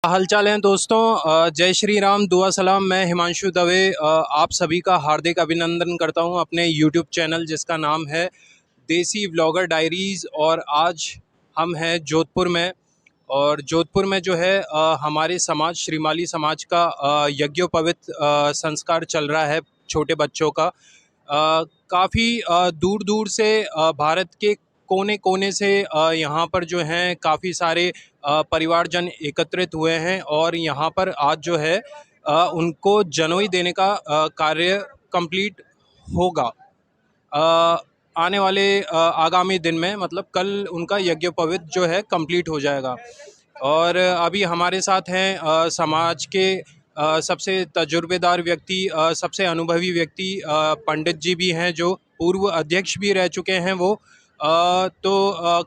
हालचाल हैं दोस्तों। जय श्री राम, दुआ सलाम। मैं हिमांशु दवे आप सभी का हार्दिक अभिनंदन करता हूं अपने यूट्यूब चैनल जिसका नाम है देसी व्लॉगर डायरीज़। और आज हम हैं जोधपुर में। और जोधपुर में जो है हमारे समाज श्रीमाली समाज का यज्ञोपवीत संस्कार चल रहा है छोटे बच्चों का। काफ़ी दूर दूर से भारत के कोने कोने से यहाँ पर जो हैं काफ़ी सारे परिवारजन एकत्रित हुए हैं और यहाँ पर आज जो है उनको जनेऊ देने का कार्य कंप्लीट होगा आने वाले आगामी दिन में, मतलब कल उनका यज्ञोपवीत जो है कंप्लीट हो जाएगा। और अभी हमारे साथ हैं समाज के सबसे तजुर्बेदार व्यक्ति, सबसे अनुभवी व्यक्ति पंडित जी भी हैं जो पूर्व अध्यक्ष भी रह चुके हैं। वो तो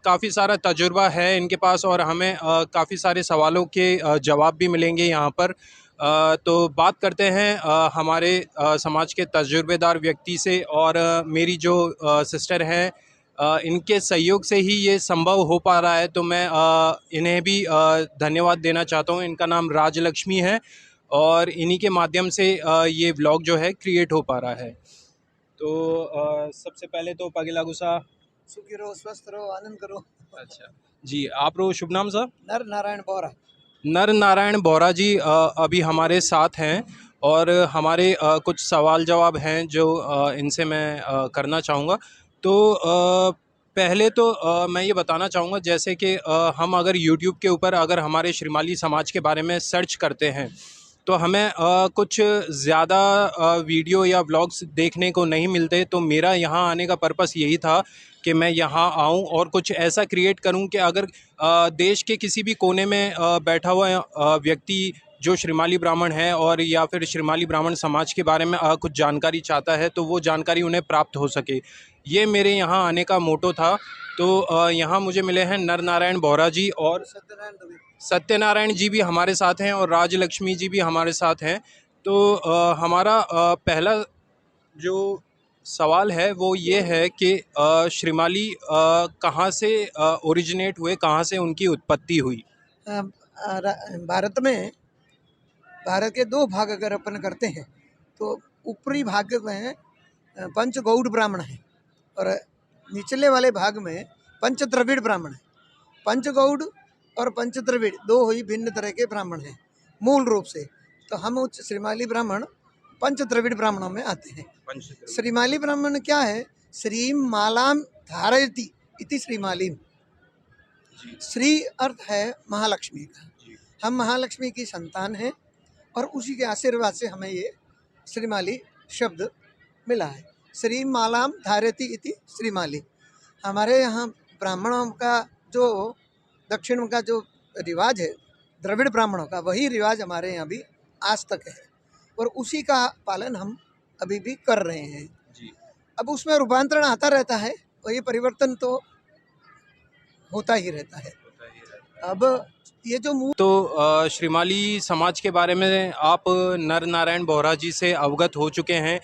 काफ़ी सारा तजुर्बा है इनके पास और हमें काफ़ी सारे सवालों के जवाब भी मिलेंगे यहाँ पर। तो बात करते हैं हमारे समाज के तजुर्बेदार व्यक्ति से। और मेरी जो सिस्टर हैं इनके सहयोग से ही ये संभव हो पा रहा है, तो मैं इन्हें भी धन्यवाद देना चाहता हूँ। इनका नाम राजलक्ष्मी है और इन्हीं के माध्यम से ये व्लॉग जो है क्रिएट हो पा रहा है। तो सबसे पहले तो पगला गुस्सा सुखी रहो, स्वस्थ रहो, आनंद करो। अच्छा जी, आप रो शुभ नाम सर? नर नारायण बोरा। नर नारायण बोरा जी अभी हमारे साथ हैं और हमारे कुछ सवाल जवाब हैं जो इनसे मैं करना चाहूँगा। तो पहले तो मैं ये बताना चाहूँगा जैसे कि हम अगर यूट्यूब के ऊपर अगर हमारे श्रीमाली समाज के बारे में सर्च करते हैं तो हमें कुछ ज़्यादा वीडियो या व्लॉग्स देखने को नहीं मिलते। तो मेरा यहाँ आने का पर्पस यही था कि मैं यहाँ आऊँ और कुछ ऐसा क्रिएट करूँ कि अगर देश के किसी भी कोने में बैठा हुआ व्यक्ति जो श्रीमाली ब्राह्मण है और या फिर श्रीमाली ब्राह्मण समाज के बारे में कुछ जानकारी चाहता है तो वो जानकारी उन्हें प्राप्त हो सके, ये मेरे यहाँ आने का मोटो था। तो यहाँ मुझे मिले हैं नर नारायण बोरा जी और सत्यनारायण जी भी हमारे साथ हैं और राजलक्ष्मी जी भी हमारे साथ हैं। तो हमारा पहला जो सवाल है वो ये है कि श्रीमाली कहाँ से ओरिजिनेट हुए, कहाँ से उनकी उत्पत्ति हुई? भारत में भारत के दो भाग अगर अपन करते हैं तो ऊपरी भाग में पंचगौड़ ब्राह्मण है और निचले वाले भाग में पंचद्रविड़ ब्राह्मण है। पंचगौड़ और पंचद्रविड़ दो ही भिन्न तरह के ब्राह्मण हैं मूल रूप से। तो हम उच्च श्रीमाली ब्राह्मण पंचद्रविड़ ब्राह्मणों में आते हैं। श्रीमाली ब्राह्मण क्या है? श्रीम मालाम धारयति इति श्रीमालीम। श्री अर्थ है महालक्ष्मी का। हम महालक्ष्मी की संतान हैं और उसी के आशीर्वाद से हमें ये श्रीमाली शब्द मिला है। श्री मालाम धारयति इति श्रीमाली। हमारे यहाँ ब्राह्मणों का जो दक्षिण का जो रिवाज है द्रविड़ ब्राह्मणों का, वही रिवाज हमारे यहाँ भी आज तक है और उसी का पालन हम अभी भी कर रहे हैं जी। अब उसमें रूपांतरण आता रहता है, वही परिवर्तन तो होता ही रहता है। अब ये जो तो श्रीमाली समाज के बारे में आप नर नारायण बोरा जी से अवगत हो चुके हैं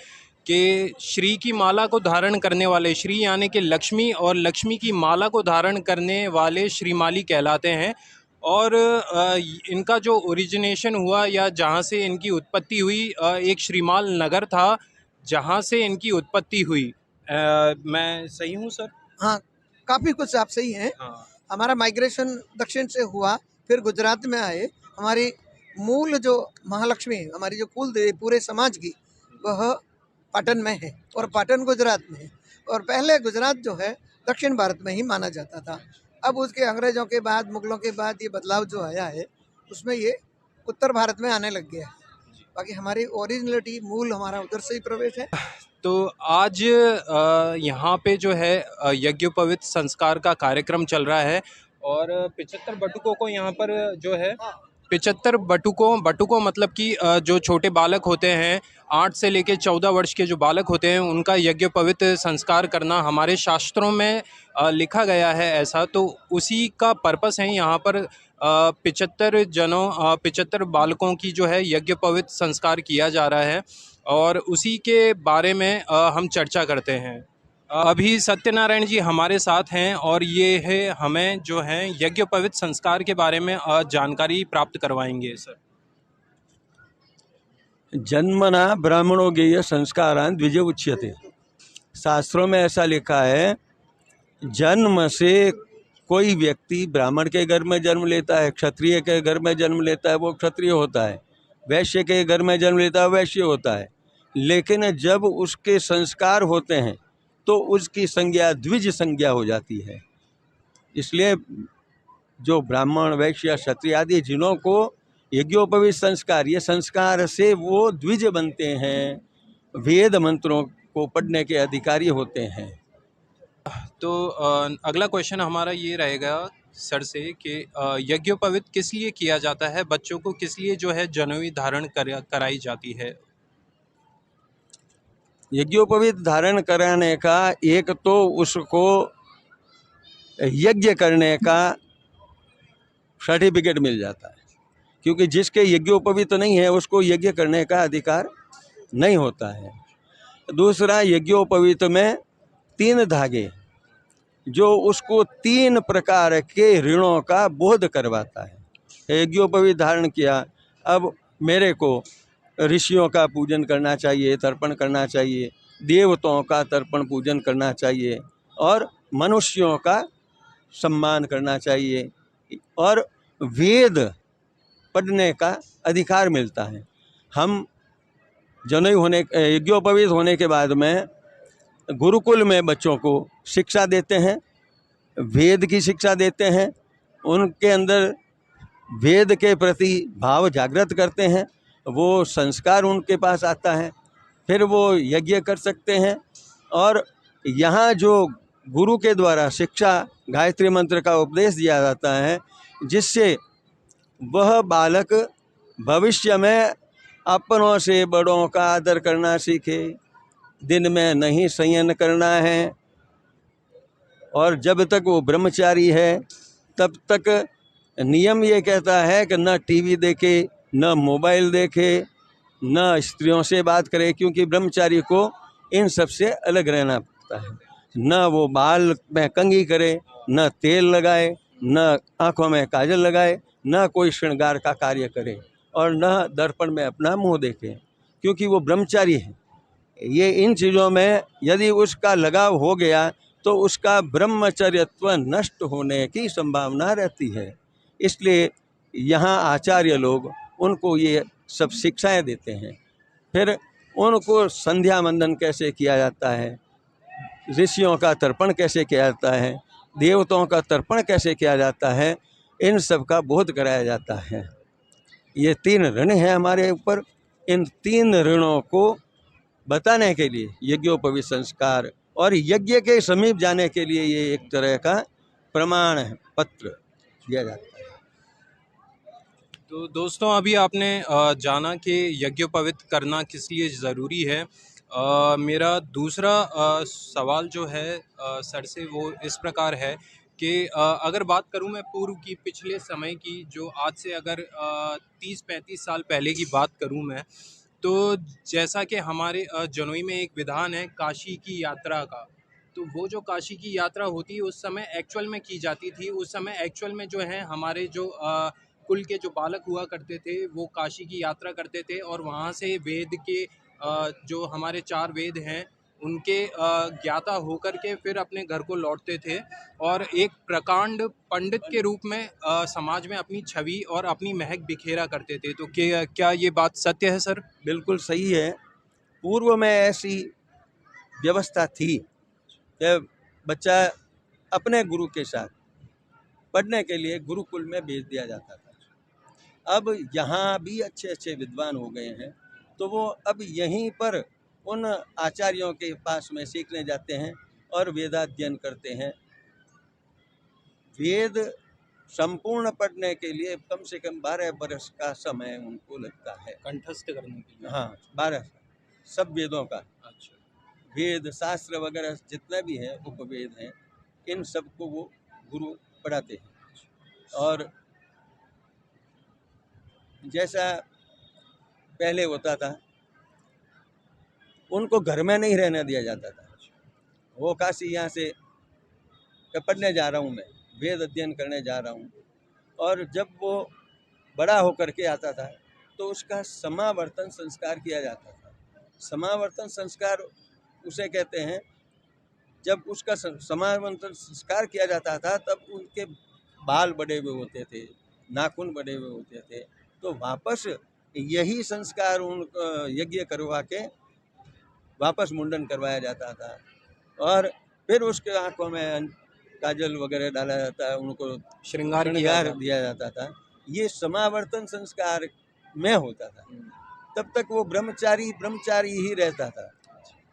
कि श्री की माला को धारण करने वाले, श्री यानी कि लक्ष्मी, और लक्ष्मी की माला को धारण करने वाले श्रीमाली कहलाते हैं। और इनका जो ओरिजिनेशन हुआ या जहाँ से इनकी उत्पत्ति हुई, एक श्रीमाल नगर था जहाँ से इनकी उत्पत्ति हुई। मैं सही हूँ सर? हाँ, काफ़ी कुछ आप सही हैं। हाँ। हमारा माइग्रेशन दक्षिण से हुआ, फिर गुजरात में आए। हमारी मूल जो महालक्ष्मी, हमारी जो कुल देवी पूरे समाज की, वह पाटन में है और पाटन गुजरात में है। और पहले गुजरात जो है दक्षिण भारत में ही माना जाता था। अब उसके अंग्रेज़ों के बाद, मुगलों के बाद ये बदलाव जो आया है उसमें ये उत्तर भारत में आने लग गया है। बाकी हमारी ओरिजिनलिटी, मूल हमारा उधर से ही प्रवेश है। तो आज यहाँ पे जो है यज्ञोपवीत संस्कार का कार्यक्रम चल रहा है और 75 बटुकों को यहाँ पर जो है 75 बटुकों मतलब कि जो छोटे बालक होते हैं 8 से लेकर 14 वर्ष के जो बालक होते हैं उनका यज्ञोपवीत संस्कार करना हमारे शास्त्रों में लिखा गया है ऐसा। तो उसी का पर्पस है यहाँ पर 75 बालकों की जो है यज्ञोपवीत संस्कार किया जा रहा है और उसी के बारे में हम चर्चा करते हैं। अभी सत्यनारायण जी हमारे साथ हैं और ये है हमें जो है यज्ञोपवीत संस्कार के बारे में जानकारी प्राप्त करवाएंगे सर। जन्मना ब्राह्मणों गेय संस्कारान द्विज उच्यते। शास्त्रों में ऐसा लिखा है, जन्म से कोई व्यक्ति ब्राह्मण के घर में जन्म लेता है, क्षत्रिय के घर में जन्म लेता है, वो क्षत्रिय होता है, वैश्य के घर में जन्म लेता है, वैश्य होता है। लेकिन जब उसके संस्कार होते हैं तो उसकी संज्ञा द्विज संज्ञा हो जाती है। इसलिए जो ब्राह्मण, वैश्य, क्षत्रिय आदि जिन्हों को यज्ञोपवीत संस्कार, ये संस्कार से वो द्विज बनते हैं, वेद मंत्रों को पढ़ने के अधिकारी होते हैं। तो अगला क्वेश्चन हमारा ये रहेगा सर से कि यज्ञोपवीत किस लिए किया जाता है, बच्चों को किस लिए जो है जनेऊ धारण कराई जाती है? यज्ञोपवीत धारण कराने का एक तो उसको यज्ञ करने का सर्टिफिकेट मिल जाता है, क्योंकि जिसके यज्ञोपवीत नहीं है उसको यज्ञ करने का अधिकार नहीं होता है। दूसरा, यज्ञोपवीत में 3 धागे जो उसको 3 प्रकार के ऋणों का बोध करवाता है। यज्ञोपवीत धारण किया, अब मेरे को ऋषियों का पूजन करना चाहिए, तर्पण करना चाहिए, देवताओं का तर्पण पूजन करना चाहिए और मनुष्यों का सम्मान करना चाहिए और वेद पढ़ने का अधिकार मिलता है। हम जनेऊ होने, यज्ञोपवीत होने के बाद में गुरुकुल में बच्चों को शिक्षा देते हैं, वेद की शिक्षा देते हैं, उनके अंदर वेद के प्रति भाव जागृत करते हैं, वो संस्कार उनके पास आता है, फिर वो यज्ञ कर सकते हैं। और यहाँ जो गुरु के द्वारा शिक्षा, गायत्री मंत्र का उपदेश दिया जाता है, जिससे वह बालक भविष्य में अपनों से बड़ों का आदर करना सीखे, दिन में नहीं शयन करना है, और जब तक वो ब्रह्मचारी है तब तक नियम ये कहता है कि न टीवी देखे, न मोबाइल देखे, न स्त्रियों से बात करे, क्योंकि ब्रह्मचारी को इन सब से अलग रहना पड़ता है। न वो बाल में कंघी करे, न तेल लगाए, न आँखों में काजल लगाए, न कोई श्रृंगार का कार्य करे और न दर्पण में अपना मुंह देखे, क्योंकि वो ब्रह्मचारी है। ये इन चीज़ों में यदि उसका लगाव हो गया तो उसका ब्रह्मचर्यत्व नष्ट होने की संभावना रहती है। इसलिए यहाँ आचार्य लोग उनको ये सब शिक्षाएं देते हैं। फिर उनको संध्या वंदन कैसे किया जाता है, ऋषियों का तर्पण कैसे किया जाता है, देवताओं का तर्पण कैसे किया जाता है, इन सब का बोध कराया जाता है। ये 3 ऋण हैं हमारे ऊपर। इन 3 ऋणों को बताने के लिए यज्ञोपवीत संस्कार और यज्ञ के समीप जाने के लिए ये एक तरह का प्रमाण पत्र दिया जाता है। तो दोस्तों अभी आपने जाना कि यज्ञोपवीत करना किस लिए ज़रूरी है। मेरा दूसरा सवाल जो है सर से वो इस प्रकार है कि अगर बात करूं मैं पूर्व की, पिछले समय की, जो आज से अगर 30-35 साल पहले की बात करूं मैं, तो जैसा कि हमारे जमुई में एक विधान है काशी की यात्रा का, तो वो जो काशी की यात्रा होती है उस समय एक्चुअल में की जाती थी। उस समय एक्चुअल में जो है हमारे जो कुल के जो बालक हुआ करते थे वो काशी की यात्रा करते थे और वहाँ से वेद के जो हमारे 4 वेद हैं उनके ज्ञाता होकर के फिर अपने घर को लौटते थे और एक प्रकांड पंडित के रूप में समाज में अपनी छवि और अपनी महक बिखेरा करते थे। तो क्या ये बात सत्य है सर? बिल्कुल सही है। पूर्व में ऐसी व्यवस्था थी कि बच्चा अपने गुरु के साथ पढ़ने के लिए गुरुकुल में भेज दिया जाता था। अब यहाँ भी अच्छे अच्छे विद्वान हो गए हैं, तो वो अब यहीं पर उन आचार्यों के पास में सीखने जाते हैं और वेदाध्ययन करते हैं। वेद संपूर्ण पढ़ने के लिए कम से कम 12 वर्ष का समय उनको लगता है, कंठस्थ करने के लिए। हाँ, 12 सब वेदों का। अच्छा। वेद शास्त्र वगैरह जितने भी हैं, उपवेद हैं, इन सबको वो गुरु पढ़ाते हैं। और जैसा पहले होता था, उनको घर में नहीं रहने दिया जाता था, वो काशी यहाँ से पढ़ने जा रहा हूँ, मैं वेद अध्ययन करने जा रहा हूँ। और जब वो बड़ा होकर के आता था तो उसका समावर्तन संस्कार किया जाता था। समावर्तन संस्कार उसे कहते हैं, जब उसका समावर्तन संस्कार किया जाता था तब उनके बाल बड़े हुए होते थे, नाखून बड़े हुए होते थे, तो वापस यही संस्कार उन यज्ञ करवा के वापस मुंडन करवाया जाता था। और फिर उसके आंखों में काजल वगैरह डाला जाता है, उनको श्रृंगार किया श्रृंगार जाता दिया जाता था। ये समावर्तन संस्कार में होता था। तब तक वो ब्रह्मचारी ही रहता था,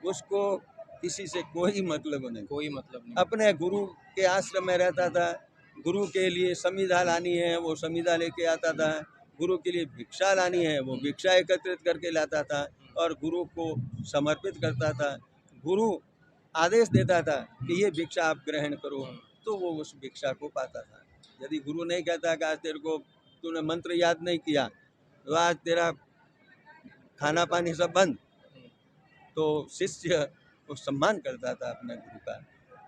उसको किसी से कोई मतलब नहीं, कोई मतलब नहीं। अपने गुरु के आश्रम में रहता था। गुरु के लिए समिधा लानी है वो समिधा लेके आता था, गुरु के लिए भिक्षा लानी है वो भिक्षा एकत्रित करके लाता था और गुरु को समर्पित करता था। गुरु आदेश देता था कि ये भिक्षा आप ग्रहण करो, तो वो उस भिक्षा को पाता था। यदि गुरु नहीं कहता कि आज तेरे को तूने मंत्र याद नहीं किया तो आज तेरा खाना पानी सब बंद, तो शिष्य को सम्मान करता था अपने गुरु का।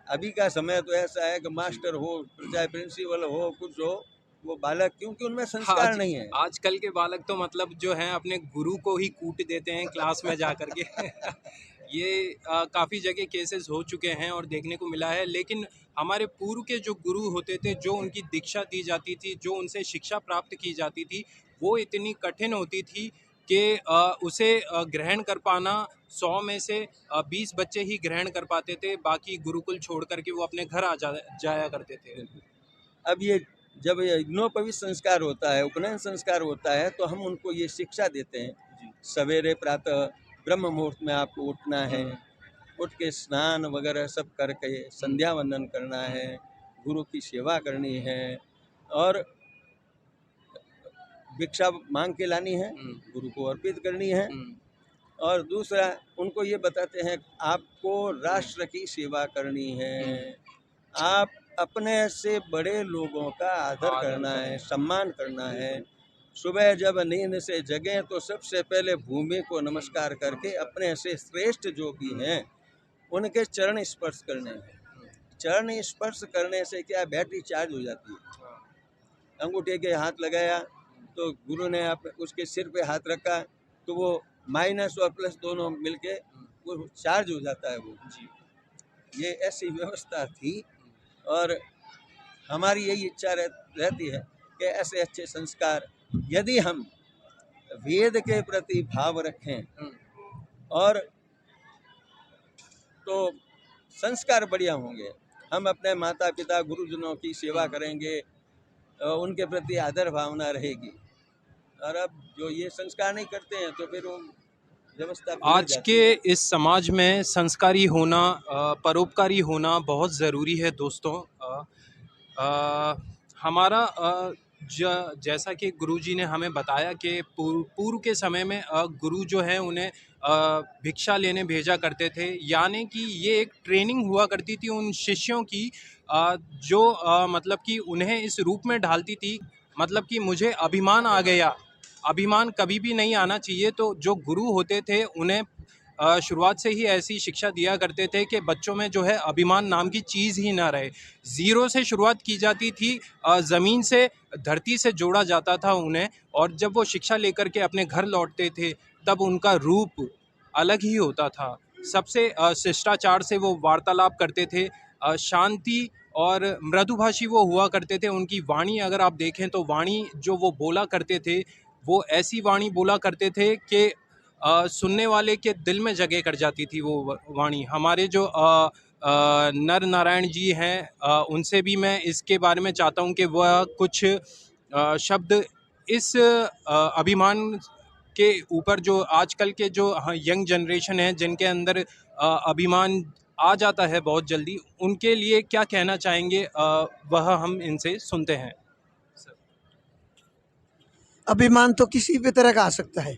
अभी का समय तो ऐसा है कि मास्टर हो चाहे प्रिंसिपल हो कुछ हो, वो बालक, क्योंकि उनमें संस्कार नहीं है। आजकल के बालक तो मतलब जो हैं अपने गुरु को ही कूट देते हैं क्लास में जा कर के ये काफ़ी जगह केसेस हो चुके हैं और देखने को मिला है। लेकिन हमारे पूर्व के जो गुरु होते थे, जो उनकी दीक्षा दी जाती थी, जो उनसे शिक्षा प्राप्त की जाती थी, वो इतनी कठिन होती थी कि उसे ग्रहण कर पाना 100 में से 20 बच्चे ही ग्रहण कर पाते थे, बाकी गुरुकुल छोड़ करके वो अपने घर जाया करते थे। अब ये जब ये यज्ञोपवीत संस्कार होता है, उपनयन संस्कार होता है, तो हम उनको ये शिक्षा देते हैं। सवेरे प्रातः ब्रह्म मुहूर्त में आपको उठना है, उठ के स्नान वगैरह सब करके संध्या वंदन करना है, गुरु की सेवा करनी है और भिक्षा मांग के लानी है, गुरु को अर्पित करनी है। और दूसरा उनको ये बताते हैं आपको राष्ट्र की सेवा करनी है, आप अपने से बड़े लोगों का आदर करना है, सम्मान करना है। सुबह जब नींद से जगें तो सबसे पहले भूमि को नमस्कार करके अपने से श्रेष्ठ जो भी हैं उनके चरण स्पर्श करने हैं। चरण स्पर्श करने से क्या बैटरी चार्ज हो जाती है। अंगूठे के हाथ लगाया तो गुरु ने आप उसके सिर पे हाथ रखा तो वो माइनस और प्लस दोनों मिलके वो चार्ज हो जाता है वो जी। ये ऐसी व्यवस्था थी और हमारी यही इच्छा रहती है कि ऐसे अच्छे संस्कार यदि हम वेद के प्रति भाव रखें और तो संस्कार बढ़िया होंगे। हम अपने माता पिता गुरुजनों की सेवा करेंगे, उनके प्रति आदर भावना रहेगी। और अब जो ये संस्कार नहीं करते हैं तो फिर वो व्यवस्था आज के इस समाज में संस्कारी होना, परोपकारी होना बहुत ज़रूरी है दोस्तों। हमारा जैसा कि गुरुजी ने हमें बताया कि पूर्व के समय में गुरु जो है उन्हें भिक्षा लेने भेजा करते थे, यानी कि ये एक ट्रेनिंग हुआ करती थी उन शिष्यों की, जो मतलब कि उन्हें इस रूप में ढालती थी, मतलब कि मुझे अभिमान आ गया। अभिमान कभी भी नहीं आना चाहिए। तो जो गुरु होते थे उन्हें शुरुआत से ही ऐसी शिक्षा दिया करते थे कि बच्चों में जो है अभिमान नाम की चीज़ ही ना रहे। ज़ीरो से शुरुआत की जाती थी, ज़मीन से, धरती से जोड़ा जाता था उन्हें, और जब वो शिक्षा लेकर के अपने घर लौटते थे तब उनका रूप अलग ही होता था। सबसे शिष्टाचार से वो वार्तालाप करते थे, शांति और मृदुभाषी वो हुआ करते थे। उनकी वाणी अगर आप देखें तो वाणी जो वो बोला करते थे, वो ऐसी वाणी बोला करते थे कि सुनने वाले के दिल में जगह कर जाती थी वो वाणी। हमारे जो नर नारायण जी हैं, उनसे भी मैं इसके बारे में चाहता हूँ कि वह कुछ शब्द इस अभिमान के ऊपर, जो आजकल के जो यंग जनरेशन है जिनके अंदर अभिमान आ जाता है बहुत जल्दी, उनके लिए क्या कहना चाहेंगे, वह हम इनसे सुनते हैं। अभिमान तो किसी भी तरह का आ सकता है,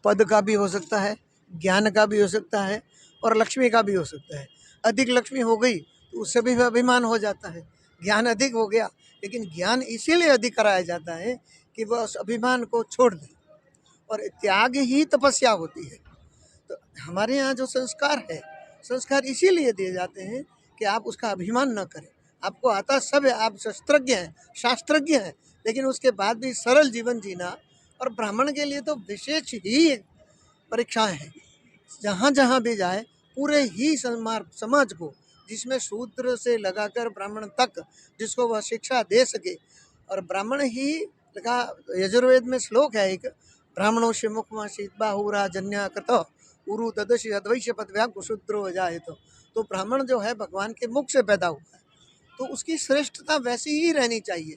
पद का भी हो सकता है, ज्ञान का भी हो सकता है और लक्ष्मी का भी हो सकता है। अधिक लक्ष्मी हो गई तो उससे भी अभिमान हो जाता है। ज्ञान अधिक हो गया, लेकिन ज्ञान इसीलिए अधिक कराया जाता है कि वह उस अभिमान को छोड़ दे, और त्याग ही तपस्या होती है। तो हमारे यहाँ जो संस्कार है, संस्कार इसीलिए दिए जाते हैं कि आप उसका अभिमान न करें। आपको आता सब है, आप शस्त्रज्ञ हैं, शास्त्रज्ञ हैं, लेकिन उसके बाद भी सरल जीवन जीना। और ब्राह्मण के लिए तो विशेष ही परीक्षाएं हैं। जहाँ जहाँ भी जाए पूरे ही समाज को, जिसमें शूद्र से लगाकर ब्राह्मण तक, जिसको वह शिक्षा दे सके। और ब्राह्मण ही लगा, यजुर्वेद में श्लोक है एक, ब्राह्मणों से मुखमा शीतबाहुरा जन्या कृत उरु ददशी अद्वैश्य पदव्या कुशूद्रो जाए। तो ब्राह्मण जो है भगवान के मुख से पैदा हुआ है, तो उसकी श्रेष्ठता वैसी ही रहनी चाहिए।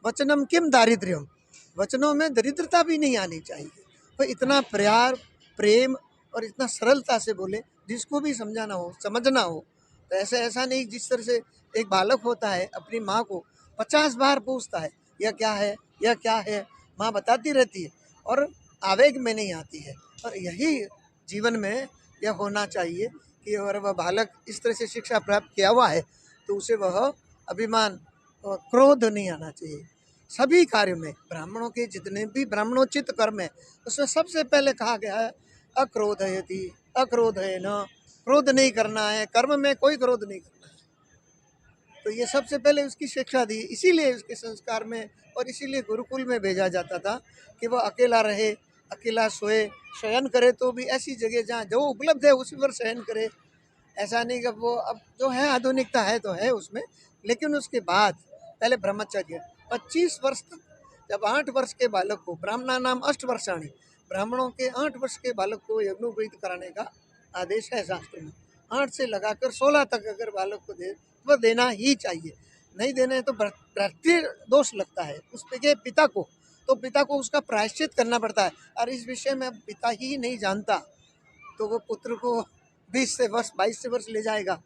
वचनम किम दारिद्र्यम, वचनों में दरिद्रता भी नहीं आनी चाहिए। तो इतना प्यार, प्रेम और इतना सरलता से बोले, जिसको भी समझाना हो, समझना हो। तो ऐसा नहीं, जिस तरह से एक बालक होता है अपनी माँ को 50 बार पूछता है यह क्या है, यह क्या है, माँ बताती रहती है और आवेग में नहीं आती है। और यही जीवन में यह होना चाहिए कि अगर वह बालक इस तरह से शिक्षा प्राप्त किया हुआ है तो उसे वह अभिमान और क्रोध नहीं आना चाहिए। सभी कार्यों में ब्राह्मणों के जितने भी ब्राह्मणोचित कर्म है उसमें सबसे पहले कहा गया है अक्रोधयति, अक्रोध है न, क्रोध नहीं करना है, कर्म में कोई क्रोध नहीं करना है। तो ये सबसे पहले उसकी शिक्षा दी, इसीलिए उसके संस्कार में और इसीलिए गुरुकुल में भेजा जाता था कि वह अकेला रहे, अकेला सोए, शयन करे तो भी ऐसी जगह जहाँ जो उपलब्ध है उसी पर शयन करे। ऐसा नहीं कि वो अब जो है आधुनिकता है तो है उसमें, लेकिन उसके बाद पहले ब्रह्मचर्य 25 वर्ष तक। जब 8 वर्ष के बालक को, ब्राह्मणा नाम 8 वर्षाणी, ब्राह्मणों के 8 वर्ष के बालक को यज्ञोपवीत कराने का आदेश है शास्त्र में। 8 से लगाकर 16 तक अगर बालक को दे तो देना ही चाहिए। नहीं देने तो भ्रातृ दोष लगता है उस पे पिता को, तो पिता को उसका प्रायश्चित करना पड़ता है। और इस विषय में पिता ही नहीं जानता तो वो पुत्र को 20 से वर्ष 22 से वर्ष ले जाएगा।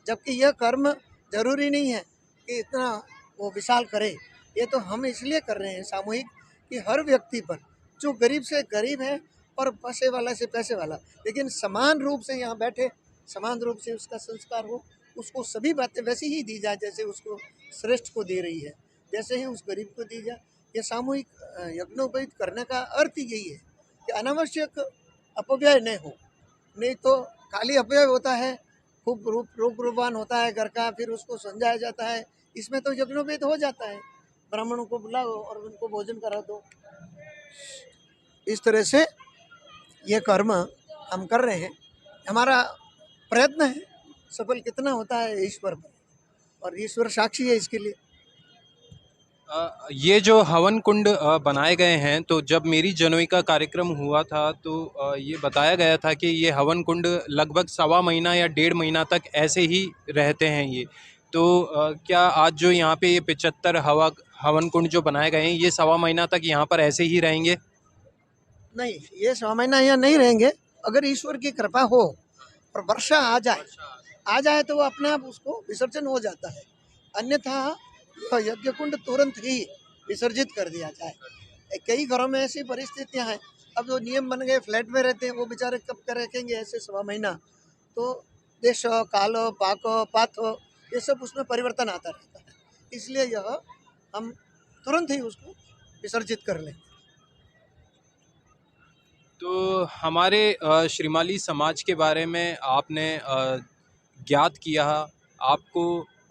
जबकि यह कर्म जरूरी नहीं है कि इतना वो विशाल करे। ये तो हम इसलिए कर रहे हैं सामूहिक कि हर व्यक्ति पर, जो गरीब से गरीब है और पैसे वाला से पैसे वाला, लेकिन समान रूप से यहाँ बैठे, समान रूप से उसका संस्कार हो, उसको सभी बातें वैसी ही दी जाए जैसे उसको श्रेष्ठ को दे रही है, जैसे ही उस गरीब को दी जाए। ये सामूहिक यज्ञोपवीत करने का अर्थ ही यही है कि अनावश्यक अपव्यय नहीं हो। नहीं तो खाली अपव्यय होता है, खूब रूपवान होता है घर का, फिर उसको समझाया जाता है। इसमें तो यज्ञोपवीत हो जाता है, ब्राह्मणों को बुलाओ और उनको भोजन करा दो। इस तरह से ये कर्म हम कर रहे हैं। हमारा प्रयत्न है, सफल कितना होता है ईश्वर पर, और ईश्वर साक्षी है इसके लिए। ये जो हवन कुंड बनाए गए हैं, तो जब मेरी जनोई का कार्यक्रम हुआ था तो ये बताया गया था कि ये हवन कुंड लगभग 1.25 महीना या 1.5 महीना तक ऐसे ही रहते हैं ये। तो क्या आज जो यहाँ पे ये 75 हवन कुंड जो बनाए गए हैं, ये 1.25 महीना तक यहाँ पर ऐसे ही रहेंगे? नहीं, ये 1.25 महीना यहाँ नहीं रहेंगे। अगर ईश्वर की कृपा हो और वर्षा आ जाए तो वो अपने आप उसको विसर्जन हो जाता है। अन्यथा यज्ञ कुंड तुरंत ही विसर्जित कर दिया जाए। कई घरों में ऐसी परिस्थितियां हैं, अब जो नियम बन गए, फ्लैट में रहते हैं, वो बेचारे कब कर रखेंगे ऐसे 1.25 महीना। तो देश काल पाक पाथ ये सब उसमें परिवर्तन आता रहता है, इसलिए यह हम तुरंत ही उसको विसर्जित कर लें। तो हमारे श्रीमाली समाज के बारे में आपने ज्ञात किया, आपको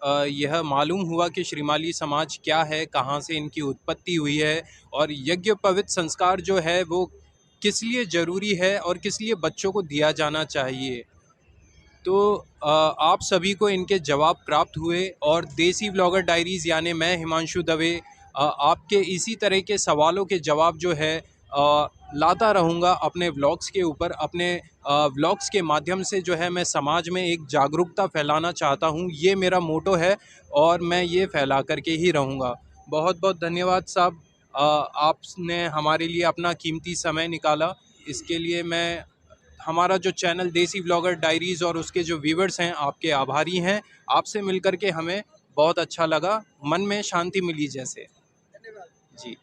यह मालूम हुआ कि श्रीमाली समाज क्या है, कहाँ से इनकी उत्पत्ति हुई है, और यज्ञोपवीत संस्कार जो है वो किस लिए ज़रूरी है और किस लिए बच्चों को दिया जाना चाहिए। तो आप सभी को इनके जवाब प्राप्त हुए, और देसी व्लॉगर डायरीज़ यानी मैं हिमांशु दवे आपके इसी तरह के सवालों के जवाब जो है लाता रहूँगा अपने व्लॉग्स के ऊपर। अपने व्लॉग्स के माध्यम से जो है मैं समाज में एक जागरूकता फैलाना चाहता हूँ, ये मेरा मोटो है और मैं ये फैला करके ही रहूँगा। बहुत बहुत धन्यवाद साहब, आपने हमारे लिए अपना कीमती समय निकाला। इसके लिए मैं, हमारा जो चैनल देसी व्लॉगर डायरीज़ और उसके जो व्यूवर्स हैं, आपके आभारी हैं। आपसे मिलकर के हमें बहुत अच्छा लगा, मन में शांति मिली जैसे। धन्यवाद जी।